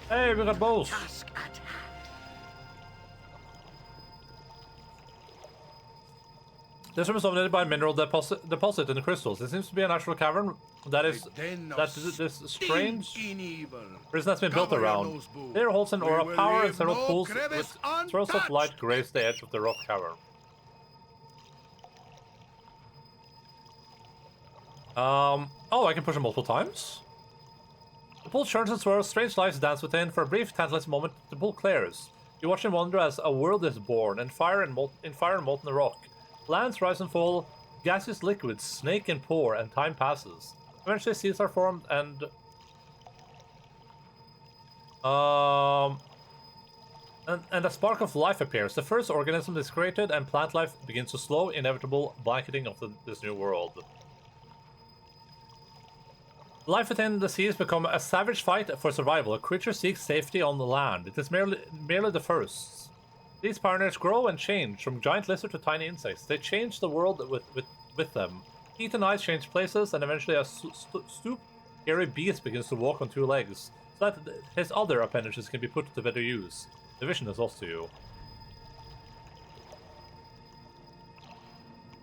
B: Hey, we got both.
F: Task at hand.
B: This room is dominated by mineral deposit in the crystals. It seems to be a natural cavern that is
F: A den of
B: this strange
F: stinking evil.
B: prison that's been built
F: Cover your
B: around.
F: nose, Boo.
B: There holds an aura
F: We
B: of
F: will
B: power and
F: leave
B: several
F: no
B: pools
F: crevice
B: with swirls of light
F: untouched.
B: grace the edge of the rock cavern. Oh, I can push them multiple times? The pool churns and swirls, strange lights dance within. For a brief, tantalizing moment, the pool clears. You watch and wonder as a world is born, in fire and molten rock. Lands rise and fall, gaseous liquids snake and pour, and time passes. Eventually, seeds are formed, and a spark of life appears. The first organism is created, and plant life begins to slow, inevitable blanketing of this new world. Life within the seas become a savage fight for survival. A creature seeks safety on the land. It is merely the first. These pioneers grow and change, from giant lizard to tiny insects. They change the world with them. Heat and ice change places, and eventually a stoop, hairy beast begins to walk on two legs, so that his other appendages can be put to better use. The vision is lost to you.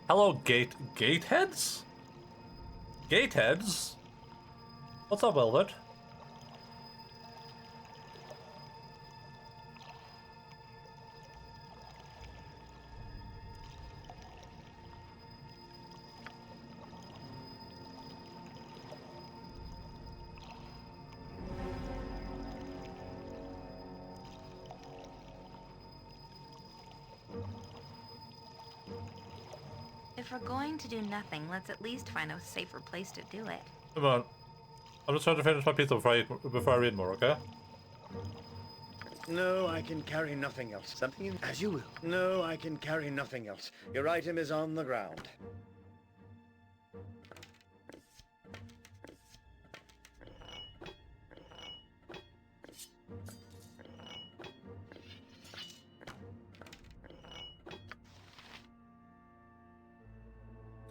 B: Hello, gateheads? Gateheads? What's up, Velvet?
E: If we're going to do nothing, let's at least find a safer place to do it.
B: Come on. I'm just trying to finish my pizza before I read more, okay?
F: No, I can carry nothing else. Something in... As you will. No, I can carry nothing else. Your item is on the ground.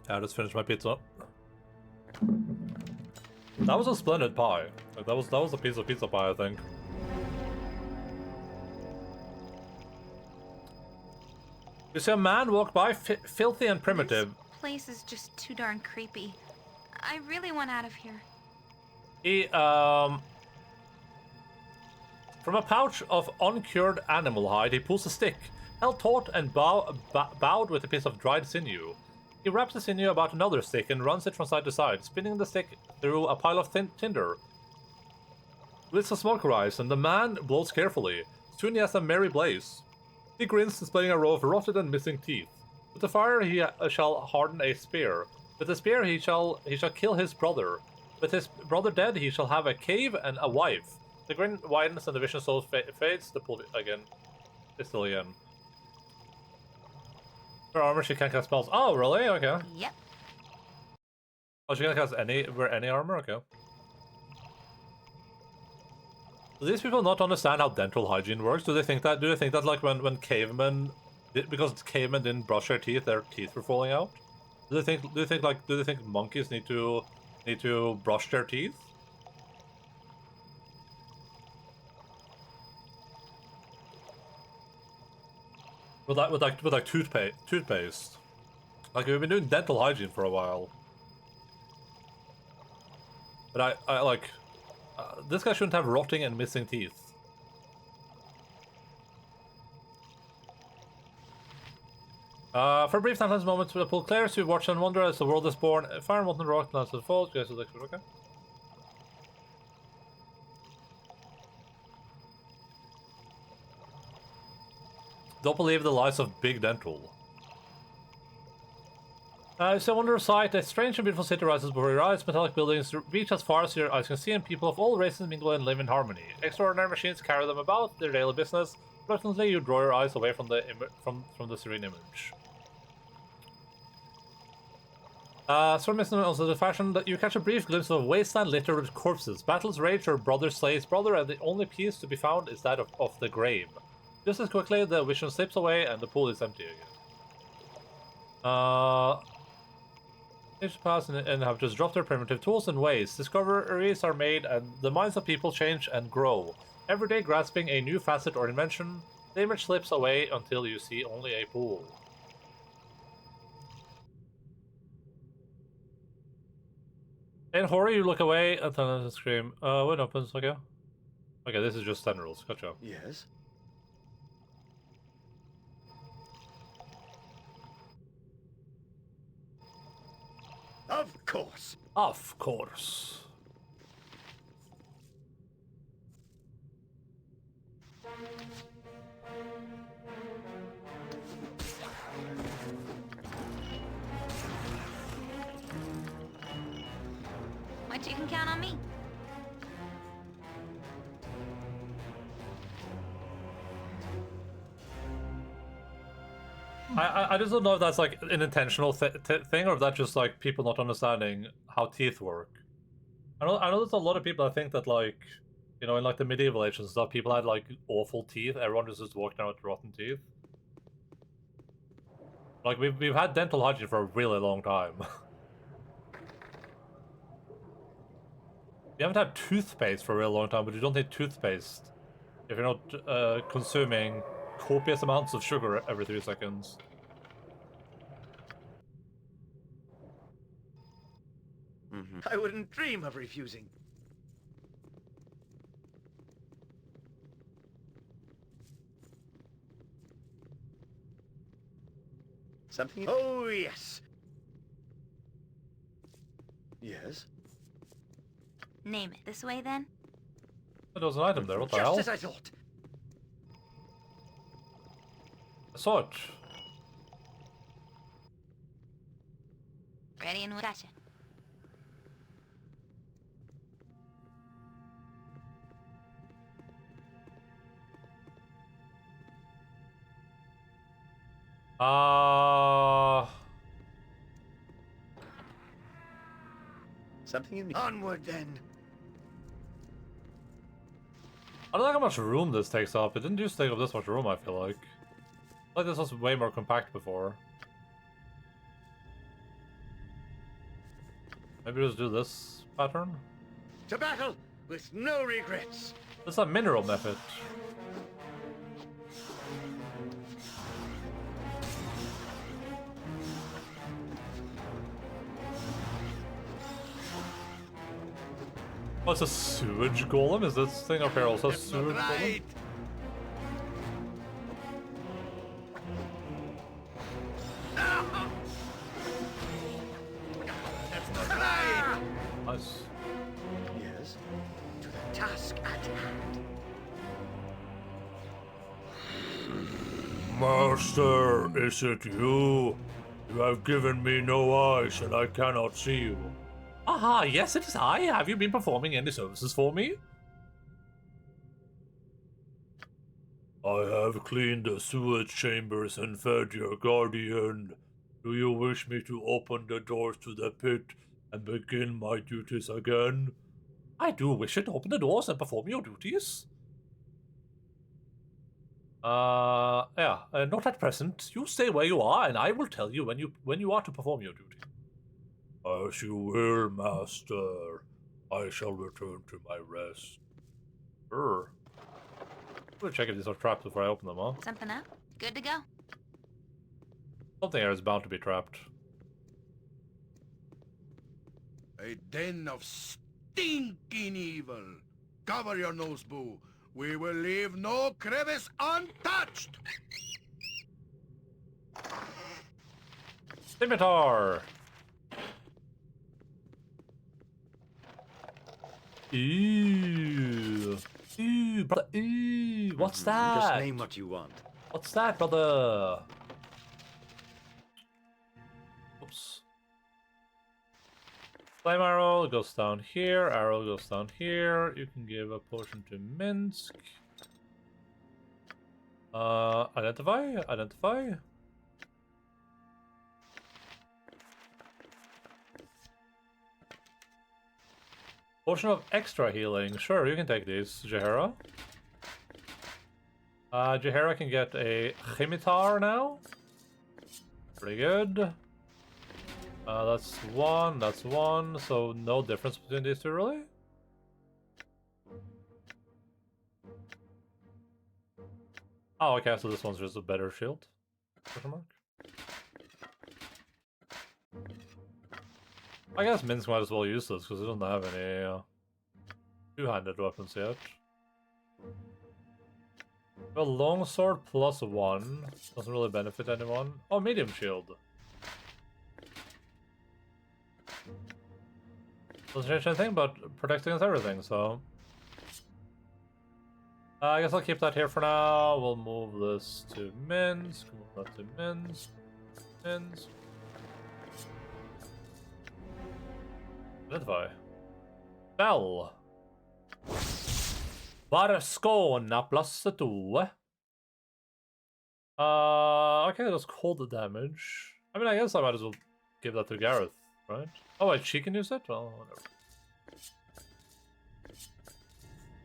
B: Yeah, I just finished my pizza. That was a splendid pie. Like, that was a piece of pizza pie, I think. You see a man walk by, filthy and primitive.
E: This place is just too darn creepy. I really want out of here.
B: He, from a pouch of uncured animal hide, he pulls a stick, held taut and bowed with a piece of dried sinew. He wraps the sinew about another stick and runs it from side to side, spinning the stick through a pile of tinder. Glists of smoke rise, and the man blows carefully. Soon he has a merry blaze. He grins, displaying a row of rotted and missing teeth. With the fire he shall harden a spear. With the spear he shall kill his brother. With his brother dead, he shall have a cave and a wife. The grin widens and the vision soul fades. The pull again. It's still again. Her armor, she can't cast spells. Oh, really? Okay.
E: Yep.
B: Oh, she can't cast any armor? Okay. Do these people not understand how dental hygiene works? Do they think that like when cavemen, because cavemen didn't brush their teeth were falling out? Do they think monkeys need to brush their teeth? With like toothpaste. Like we've been doing dental hygiene for a while. But I like this guy shouldn't have rotting and missing teeth. For a brief timeless moment, the pool clears, you watch and wonder as the world is born. Fire, molten rock, lands and falls. Guys, okay. Don't believe the lies of Big Dental. It's a wonder of sight. A strange and beautiful city rises before your eyes. Metallic buildings reach as far as your eyes can see, and people of all races mingle and live in harmony. Extraordinary machines carry them about their daily business. Reluctantly, you draw your eyes away from the serene image. Storm is also the fashion that you catch a brief glimpse of a wasteland littered with corpses. Battles rage, your brother slays brother, and the only piece to be found is that of the grave. Just as quickly, the vision slips away and the pool is empty again. Ages pass and have just dropped their primitive tools and ways. Discoveries are made and the minds of people change and grow. Every day grasping a new facet or invention, the image slips away until you see only a pool. In horror, you look away and then scream. When it opens, okay. Okay, this is just 10 rules. Gotcha.
F: Yes? Of course.
B: Of course.
E: But you can count on me.
B: I just don't know if that's like an intentional thing or if that's just like people not understanding how teeth work. I know there's a lot of people that think that like, you know, in like the medieval age and stuff, people had like awful teeth. Everyone just walked around with rotten teeth. Like we've had dental hygiene for a really long time. We haven't had toothpaste for a really long time, but you don't need toothpaste if you're not consuming copious amounts of sugar every 3 seconds.
F: I wouldn't dream of refusing. Something? Oh, yes. Yes?
E: Name it. This way, then?
B: There was an item there, what the
F: Just
B: hell?
F: as I thought.
B: I saw it.
E: Ready and gotcha.
F: Something in me. Onward, then.
B: I don't know how much room this takes up. It didn't used to take up this much room, I feel like. Like this was way more compact before. Maybe just do this pattern?
F: To battle with no regrets.
B: This is a mineral method. Oh, it's a sewage golem? Is this thing up here also a
F: That's not
B: sewage golem?
F: right.
B: Master, is it you? You have given me no eyes and I cannot see you. Aha, yes it is I. Have you been performing any services for me? I have cleaned the sewage chambers and fed your guardian. Do you wish me to open the doors to the pit and begin my duties again? I do wish you to open the doors and perform your duties. Not at present. You stay where you are, and I will tell you when you are to perform your duty. As you will, master. I shall return to my rest. Sure. I'm gonna check if these are trapped before I open them, huh?
E: Something up? Good to go.
B: Something here is bound to be trapped.
H: A den of stinking evil. Cover your nose, Boo. We will leave no crevice untouched.
B: Scimitar! Ooh. Ooh, brother. Ooh, what's that?
F: Just name what you want.
B: What's that, brother? Oops. Flame arrow goes down here, arrow goes down here. You can give a potion to Minsk. Identify. Potion of extra healing. Sure, you can take these, Jahara. Jahara can get a Scimitar now. Pretty good. That's one, so no difference between these two, really? Oh, okay, so this one's just a better shield. Question mark. I guess Minsk might as well use this, because it doesn't have any two-handed weapons yet. A longsword plus 1 doesn't really benefit anyone. Oh, medium shield. Doesn't change anything, but protects against everything, so... I guess I'll keep that here for now. We'll move this to Minsk. Move that to Minsk. Minsk. Identify. Bell. Varskåna plus 2. Okay, that's cold damage. I mean, I guess I might as well give that to Gareth, right? Oh, wait, she can use it? Well, whatever.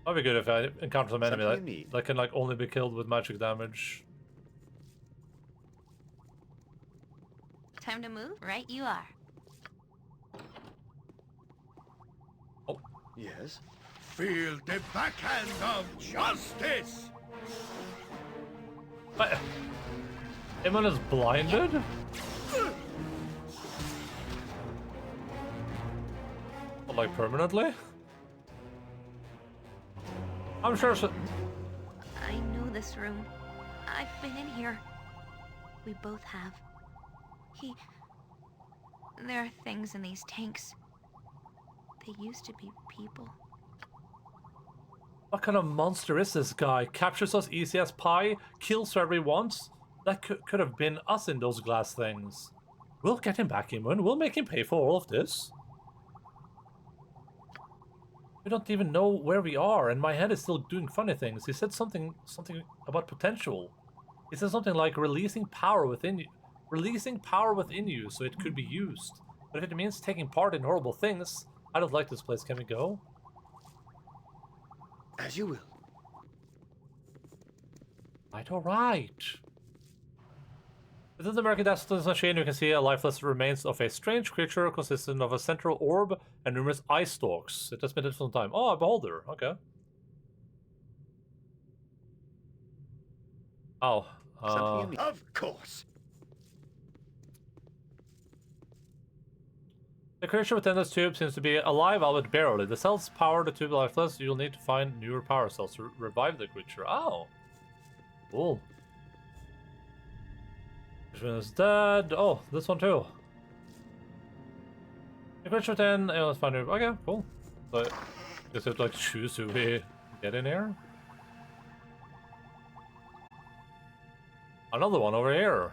B: That'd be good if I encounter some enemy that can, like, only be killed with magic damage.
E: Time to move? Right you are.
B: Oh.
F: Yes?
H: Feel the backhand of justice!
B: What? Imon is blinded? Not, like, permanently? I'm sure so.
E: I know this room. I've been in here. We both have. There are things in these tanks. They used to be people.
B: What kind of monster is this guy? Captures us easy as pie, kills whoever he wants? That could have been us in those glass things. We'll get him back, Imon. We'll make him pay for all of this. We don't even know where we are, and my head is still doing funny things. He said something about potential. He said something like releasing power within you so it could be used. But if it means taking part in horrible things, I don't like this place. Can we go?
F: As you will.
B: Right, alright. Within the American Destin's machine, you can see a lifeless remains of a strange creature consisting of a central orb and numerous eye stalks. It has been dead for some time. Oh, a beholder. Okay. Oh.
F: Something of course.
B: The creature within this tube seems to be alive, albeit barely. The cells power the tube lifeless. You'll need to find newer power cells to revive the creature. Oh. Cool. This one is dead. Oh, this one too. The creature within, let's find it. Okay, cool. But I guess we have to like choose who we get in here. Another one over here.